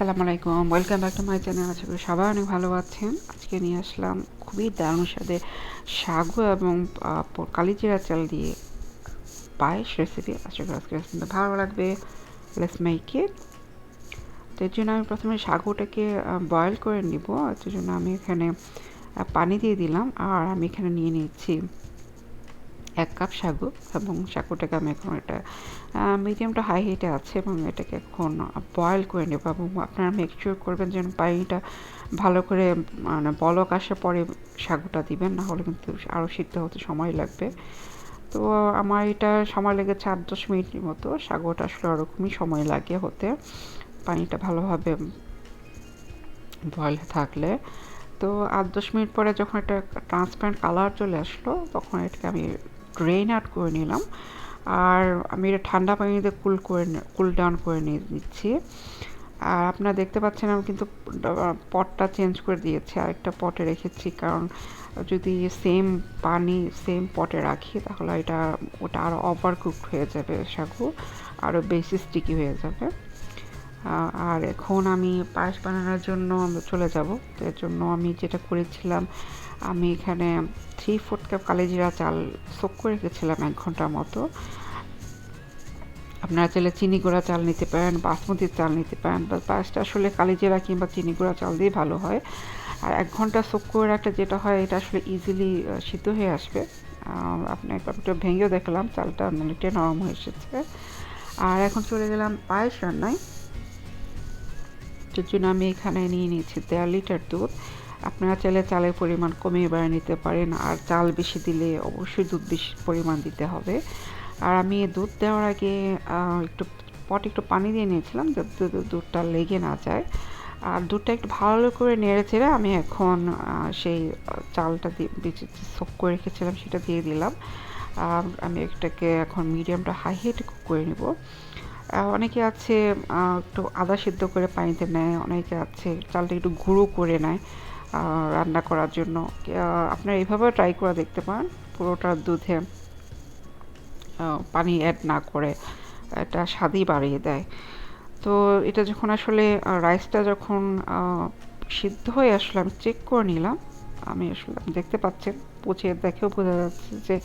আসসালামু আলাইকুম, welcome back to my channel. আশা করি সবাই অনেক ভালো আছেন। আজকে নিয়ে আসলাম খুবই দারুণ স্বাদের সাগু এবং কালিজিরা চাল দিয়ে পায়েস রেসিপি। আশা করি আজকে রেসিপিটা ভালো লাগবে। Let's make it. তো এর জন্য আমি প্রথমে সাগুটাকে বয়েল করে নিব। এর জন্য আমি এখানে পানি দিয়ে দিলাম, আর আমি এখানে নিয়ে নিচ্ছি 1 কাপ সাগু, এবং সাগুটাকে আমি এখন এটা মিডিয়াম টু হাই হিটে আছে এবং এটাকে এখন বয়েল করে নেব। এবং আপনারা মেক শিওর করবেন যেন পানিটা ভালো করে মানে বলক আসার পরে সাগুটা দিবেন, না হলে কিন্তু আরও সিদ্ধ হতে সময় লাগবে। তো আমার এটা সময় লেগেছে 8-10 মিনিটের মতো। সাগুটা আসলে ওরকমই সময় লাগে হতে, পানিটা ভালোভাবে বয়েল থাকলে। তো 8-10 মিনিট পরে যখন এটা ট্রান্সপারেন্ট কালার চলে আসলো, তখন এটাকে আমি ড্রেন আউট করে নিলাম। আর আমি এটা ঠান্ডা পানিতে কুল ডাউন করে নিচ্ছি। আর আপনারা দেখতে পাচ্ছেন আমি কিন্তু পটটা চেঞ্জ করে দিয়েছি, আরেকটা পটে রেখেছি, কারণ যদি সেম পানি সেম পটে রাখি তাহলে ওটা আরও ওভার কুকড হয়ে যাবে, সাগু আরও বেশি স্টিকি হয়ে যাবে। আর এখন আমি পায়েস বানানোর জন্য চলে যাব। তো এর জন্য আমি যেটা করেছিলাম, আমি এখানে 3/4 কাপ কালিজিরা চাল সোক করে রেখেছিলাম 1 ঘন্টার মতো। আপনারা চাইলে চিনি গুঁড়া চাল নিতে পারেন, বাসমতি চাল নিতে পারেন, বা পায়েসটা আসলে কালিজিরা কিংবা চিনি গুঁড়া চাল দিয়ে ভালো হয়। আর 1 ঘন্টা সোক করে রাখলে যেটা হয়, এটা আসলে ইজিলি সিদ্ধ হয়ে আসবে। আপনি একবার ভেঙেও দেখলাম, চালটা অনেকটা নরম হয়ে এসেছে। আর এখন চলে গেলাম পায়েস রান্নায়। এর জন্য আমি এখানে নিয়ে নিয়েছি 1.5 লিটার দুধ। আপনারা চাইলে চালের পরিমাণ কমিয়ে বাড়িয়ে নিতে পারেন, আর চাল বেশি দিলে অবশ্যই দুধ বেশি পরিমাণ দিতে হবে। আর আমি দুধ দেওয়ার আগে একটু পানি দিয়ে নিয়েছিলাম, যাতে দুধটা লেগে না যায়। আর দুধটা একটু ভালো করে নেড়ে চেড়ে আমি এখন সেই চালটা দিয়ে সোক করে রেখেছিলাম সেটা দিয়ে দিলাম। আমি এটাকে এখন মিডিয়াম টু হাই হিটে কুক করে নেব। অনেকে আছে একটু আদা সিদ্ধ করে পানিতে নেয়, অনেকে আছে চালটা একটু গুঁড়ো করে নেয় রান্না করার জন্য। আপনারা এইভাবেও ট্রাই করে দেখতে পারেন, পুরোটা দুধে পানি অ্যাড না করে। এটা স্বাদই বাড়িয়ে দেয়। তো এটা যখন আসলে রাইসটা যখন সিদ্ধ হয়ে আসলে আমি চেক করে নিলাম। আমি আসলে দেখতে পাচ্ছেন, দেখেও বোঝা যাচ্ছে যে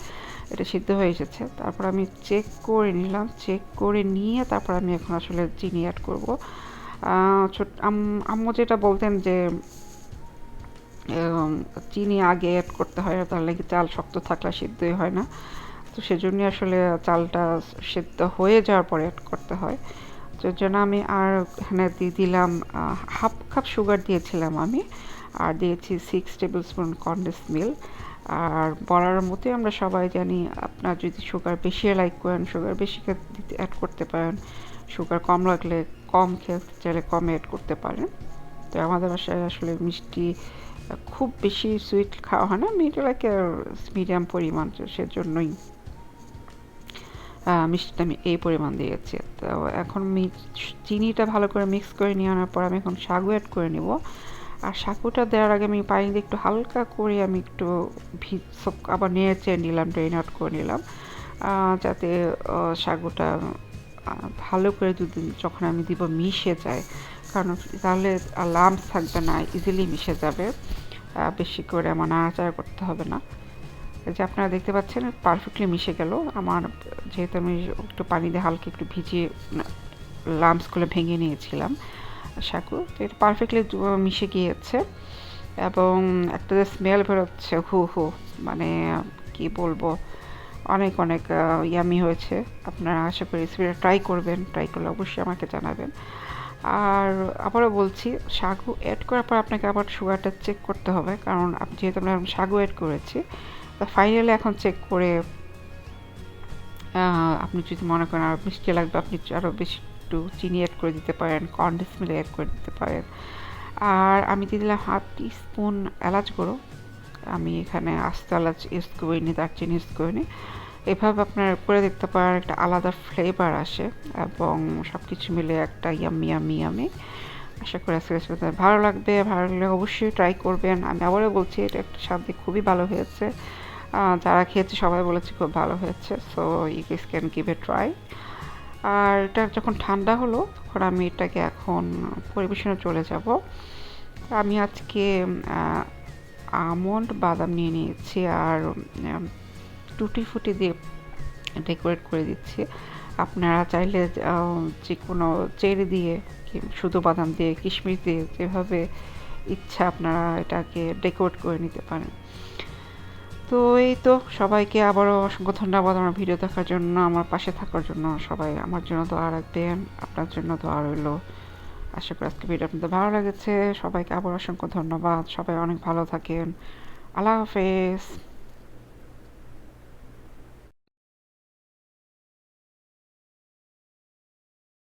এটা সিদ্ধ হয়ে এসেছে। তারপর আমি চেক করে নিলাম, চেক করে নিয়ে তারপর আমি এখন আসলে চিনি অ্যাড করবো। আম্মু যেটা বলতেন যে চিনি আগে অ্যাড করতে হয়, তাহলে কি চাল শক্ত থাকলে সিদ্ধই হয় না। তো সেজন্য আসলে চালটা সিদ্ধ হয়ে যাওয়ার পরে অ্যাড করতে হয়। তো জন্য আমি আর এখানে দিয়ে দিলাম 1/2 কাপ সুগার দিয়েছিলাম আমি, আর দিয়েছি 6 টেবিল স্পুন কনডেন্স মিল্ক। আর বলার মতোই আমরা সবাই জানি, আপনার যদি সুগার বেশি লাইক করেন, সুগার বেশি অ্যাড করতে পারেন। সুগার কম লাগলে কম খেতে চাইলে কম অ্যাড করতে পারেন। তো আমাদের বাসায় আসলে মিষ্টি খুব বেশি সুইট খাওয়া হয় না, মিডিয়াম পরিমাণ, তো সেজন্যই মিষ্টিটা আমি এই পরিমাণ দিয়েছি। তো এখন চিনিটা ভালো করে মিক্স করে নিয়ে আনার পর আমি এখন সাগু অ্যাড করে নিব। আর সাগুটা দেওয়ার আগে আমি পানি দিয়ে একটু হালকা করে আমি একটু আবার নেড়ে নিলাম, ড্রেন আউট করে নিলাম, যাতে সাগুটা ভালো করে যখন আমি দিব মিশে যায়, কারণ তাহলে লাম্পস থাকবে না, ইজিলি মিশে যাবে। বেশি করে আমার নাড়াচাড়া করতে হবে না। যে আপনারা দেখতে পাচ্ছেন পারফেক্টলি মিশে গেল আমার, যেহেতু আমি একটু পানি দিয়ে হালকা একটু ভিজিয়ে লাম্পসগুলো ভেঙে নিয়েছিলাম সাগু। তো এটা পারফেক্টলি মিশে গিয়েছে, এবং একটা যে স্মেল বেরোচ্ছে হু হু, মানে কি বলবো, অনেক অনেক ইয়ামি হয়েছে। আপনারা আশা করি রেসিপিটা ট্রাই করবেন, ট্রাই করলে অবশ্যই আমাকে জানাবেন। আর আবারও বলছি, সাগু অ্যাড করার পর আপনাকে আবার সুগারটা চেক করতে হবে, কারণ যেহেতু আমরা সাগু অ্যাড করেছি। তো ফাইনালি এখন চেক করে আপনি যদি মনে করেন আরও মিষ্টি লাগবে, আপনি আরও বেশি একটু চিনি অ্যাড করে দিতে পারেন, কনডেন্স মিল্ক অ্যাড করে দিতে পারেন। আর আমি দিয়ে দিলাম 1/2 টিস্পুন এলাচ গুঁড়ো। আমি এখানে আস্ত এলাচ ইউজ করিনি, দারচিনি ইউজ করিনি। এভাবে আপনার করে দেখতে পারেন, একটা আলাদা ফ্লেভার আসে, এবং সব কিছু মিলে একটা ইয়াম্মি ইয়াম্মি ইয়াম্মি। আশা করি আজকে রেসিপিটা ভালো লাগবে। ভালো লাগলে অবশ্যই ট্রাই করবেন। আমি আবারও বলছি, এটা একটা স্বাদে খুবই ভালো হয়েছে। যারা খেয়েছে সবাই বলেছে খুব ভালো হয়েছে। So you guys can give a try. আর এটা যখন ঠান্ডা হলো তখন আমি এটাকে এখন পরিবেশনে চলে যাব। আমি আজকে আমন্ড বাদাম নিয়ে নিয়েছি আর টুটি ফুটি দিয়ে ডেকোরেট করে দিচ্ছি। আপনারা চাইলে যে কোনো চেরি দিয়ে শুধু বাদাম দিয়ে কিশমিশ দিয়ে যেভাবে ইচ্ছা আপনারা এটাকে ডেকোরেট করে নিতে পারেন। তো এই তো সবাইকে আবারও অসংখ্য ধন্যবাদ আমার ভিডিও দেখার জন্য, আমার পাশে থাকার জন্য। সবাই আমার জন্য দোয়া রাখবেন, আপনার জন্য দোয়া রইল। আশা করি আজকে ভিডিও আপনাদের ভালো লেগেছে। সবাইকে আবার অসংখ্য ধন্যবাদ। সবাই অনেক ভালো থাকেন। আল্লাহ হাফেজ।